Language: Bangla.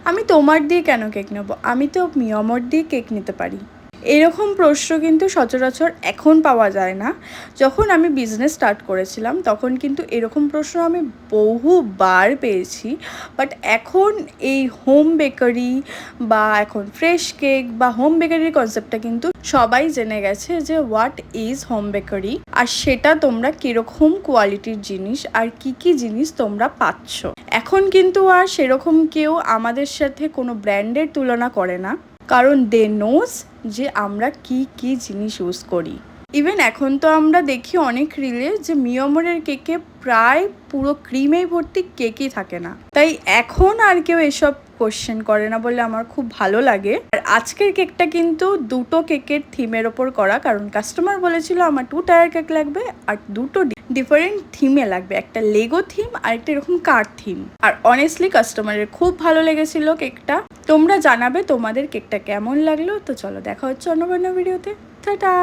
আমি তোমার দিয়ে কেন কেক নেব, আমি তো মিয়মর দিয়ে কেক নিতে পারি। এরকম প্রশ্ন কিন্তু সচরাচর এখন পাওয়া যায় না। যখন আমি বিজনেস স্টার্ট করেছিলাম তখন কিন্তু এরকম প্রশ্ন আমি বহুবার পেয়েছি। বাট এখন এই হোম বেকারি বা এখন ফ্রেশ কেক বা হোম বেকারির কনসেপ্টটা কিন্তু সবাই জেনে গেছে যে হোয়াট ইজ হোম বেকারি, আর সেটা তোমরা কীরকম কোয়ালিটির জিনিস আর কি কি জিনিস তোমরা পাচ্ছ। এখন কিন্তু আর সেরকম কেউ আমাদের সাথে কোনো ব্র্যান্ডের তুলনা করে না, কারণ দে নোজ যে আমরা কি কি জিনিস ইউজ করি। ইভেন এখন তো আমরা দেখি অনেক রিলে যে মিয়মরের কেকে প্রায় পুরো ক্রিমেই ভর্তি কেকই থাকে না। তাই এখন আর কেউ এসব কোশ্চেন করে না বলে আমার খুব ভালো লাগে। আর আজকের কেকটা কিন্তু দুটো কেকের থিমের ওপর করা, কারণ কাস্টমার বলেছিল আমার 2 টায়ার কেক লাগবে আর দুটো ডিফারেন্ট থিমে লাগবে, একটা লেগো থিম আর একটা এরকম কার থিম। আর অনেস্টলি কাস্টমারের খুব ভালো লেগেছিল কেকটা। তোমরা জানাবে তোমাদের কেকটা কেমন লাগলো। তো চলো দেখা হচ্ছে অন্য কোনো ভিডিওতে। টাটা।